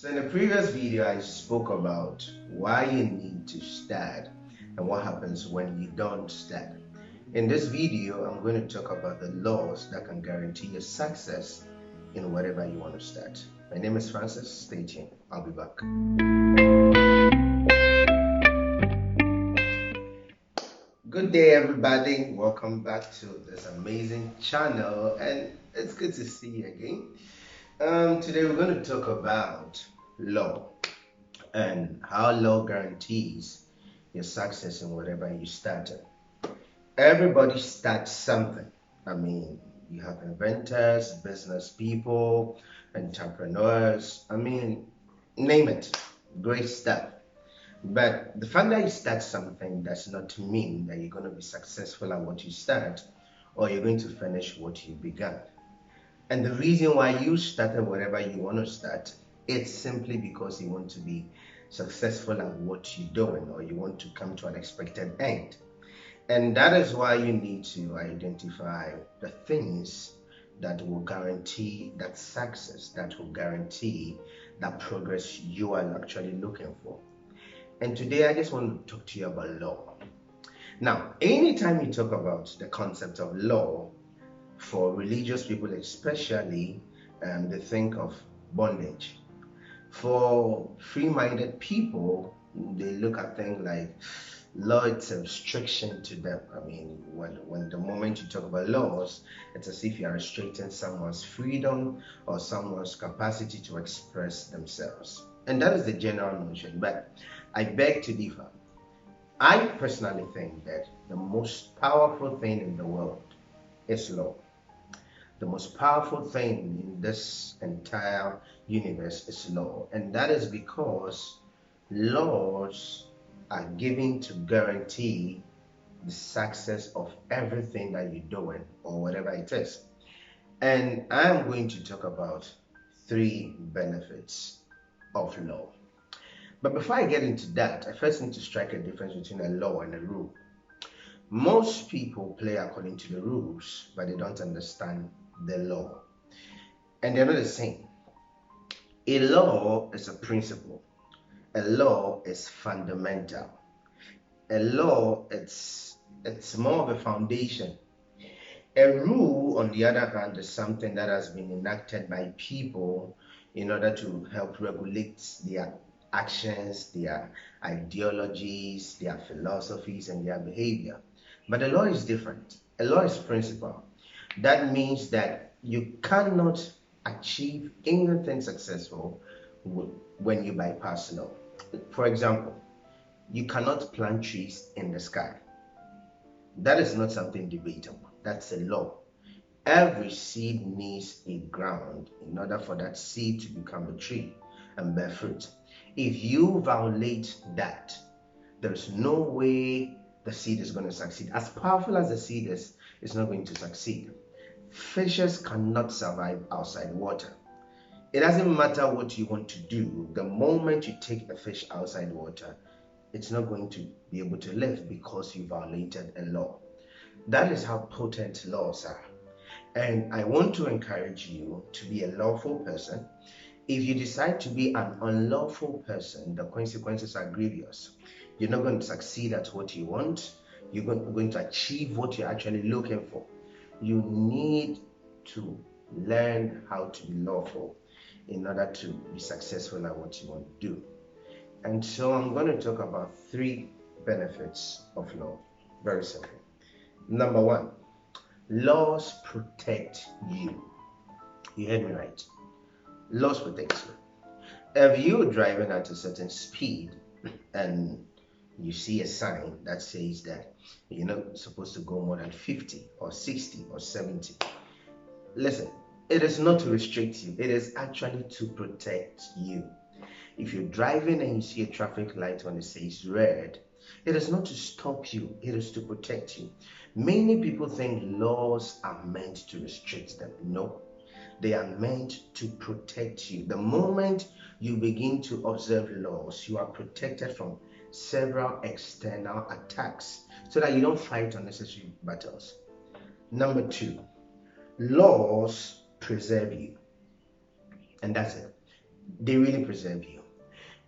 So in the previous video, I spoke about why you need to start and what happens when you don't start. In this video, I'm going to talk about the laws that can guarantee your success in whatever you want to start. My name is Francis. Stay tuned. I'll be back. Good day, everybody. Welcome back to this amazing channel, and it's good to see you again. Today, we're going to talk about law and how law guarantees your success in whatever you started. Everybody starts something. I mean, you have inventors, business people, entrepreneurs. I mean, name it. Great stuff. But the fact that you start something does not mean that you're going to be successful at what you start or you're going to finish what you began. And the reason why you started whatever you want to start, it's simply because you want to be successful at what you're doing or you want to come to an expected end. And that is why you need to identify the things that will guarantee that success, that will guarantee that progress you are actually looking for. And today I just want to talk to you about law. Now, anytime you talk about the concept of law, for religious people especially, they think of bondage. For free-minded people, they look at things like law, it's a restriction to them. I mean, when the moment you talk about laws, it's as if you are restricting someone's freedom or someone's capacity to express themselves. And that is the general notion, but I beg to differ. I personally think that the most powerful thing in the world is law. The most powerful thing in this entire universe is law, and that is because laws are given to guarantee the success of everything that you're doing or whatever it is. And I'm going to talk about 3 benefits of law. But before I get into that, I first need to strike a difference between a law and a rule. Most people play according to the rules, but they don't understand the law. And they're not the same. A law is a principle. A law is fundamental. A law, it's more of a foundation. A rule, on the other hand, is something that has been enacted by people in order to help regulate their actions, their ideologies, their philosophies, and their behavior. But a law is different. A law is principle. That means that you cannot achieve anything successful when you bypass law. For example, you cannot plant trees in the sky. That is not something debatable. That's a law. Every seed needs a ground in order for that seed to become a tree and bear fruit. If you violate that, there's no way the seed is going to succeed. As powerful as the seed is, it's not going to succeed. Fishes cannot survive outside water. It doesn't matter what you want to do. The moment you take a fish outside water, it's not going to be able to live because you violated a law. That is how potent laws are. And I want to encourage you to be a lawful person. If you decide to be an unlawful person, the consequences are grievous. You're not going to succeed at what you want. You're going to achieve what you're actually looking for. You need to learn how to be lawful in order to be successful at what you want to do. And so I'm going to talk about 3 benefits of law. Very simple. Number 1, laws protect you. You heard me right. Laws protect you. If you're driving at a certain speed and you see a sign that says that you're not supposed to go more than 50 or 60 or 70, listen, it is not to restrict you. It is actually to protect you. If you're driving and you see a traffic light when it says red, it is not to stop you. It is to protect you. Many people think laws are meant to restrict them. No, they are meant to protect you. The moment you begin to observe laws, you are protected from several external attacks so that you don't fight unnecessary battles. Number 2, laws preserve you. And that's it. they really preserve you.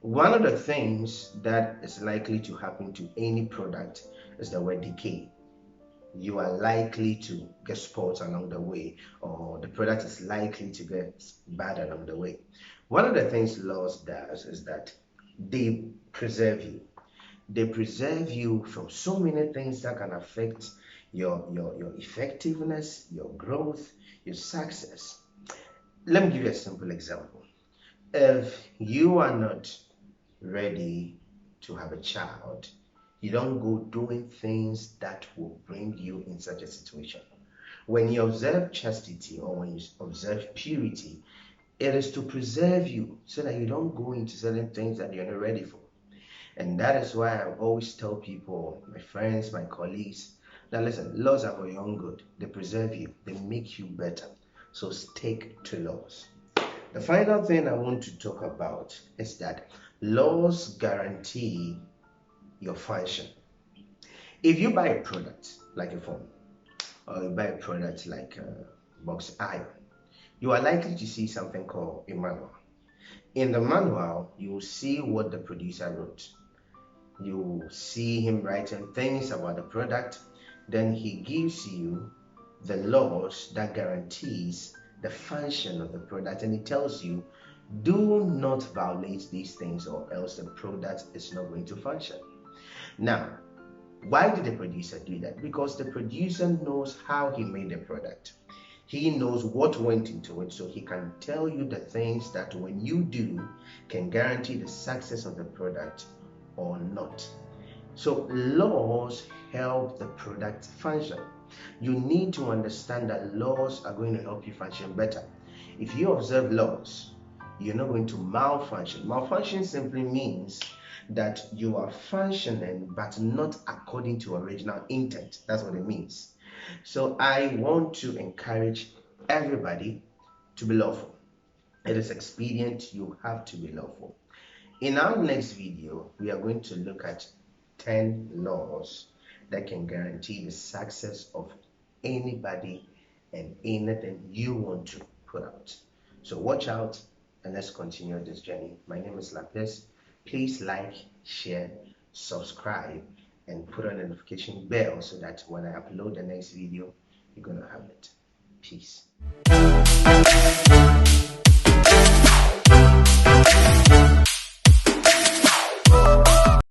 One of the things that is likely to happen to any product is the word decay. You are likely to get spoiled along the way, or the product is likely to get bad along the way. One of the things laws does is that they preserve you. They preserve you from so many things that can affect your effectiveness, your growth, your success. Let me give you a simple example. If you are not ready to have a child, you don't go doing things that will bring you in such a situation. When you observe chastity or when you observe purity, it is to preserve you so that you don't go into certain things that you're not ready for. And that is why I always tell people, my friends, my colleagues, that listen, laws are for your own good. They preserve you, they make you better. So stick to laws. The final thing I want to talk about is that laws guarantee your function. If you buy a product like a phone, or you buy a product like a box iron, you are likely to see something called a manual. In the manual, you will see what the producer wrote. You will see him writing things about the product. Then he gives you the laws that guarantees the function of the product, and he tells you, do not violate these things or else the product is not going to function. Now, why did the producer do that? Because the producer knows how he made the product. He knows what went into it, so he can tell you the things that when you do can guarantee the success of the product or not. So laws help the product function. You need to understand that laws are going to help you function better. If you observe laws, you're not going to malfunction. Malfunction simply means that you are functioning but not according to original intent. That's what it means. So I want to encourage everybody to be lawful. It is expedient, you have to be lawful. In our next video, we are going to look at 10 laws that can guarantee the success of anybody and anything you want to put out. So watch out and let's continue this journey. My name is Lapis. Please like, share, subscribe, and put on the notification bell so that when I upload the next video, you're going to have it. Peace.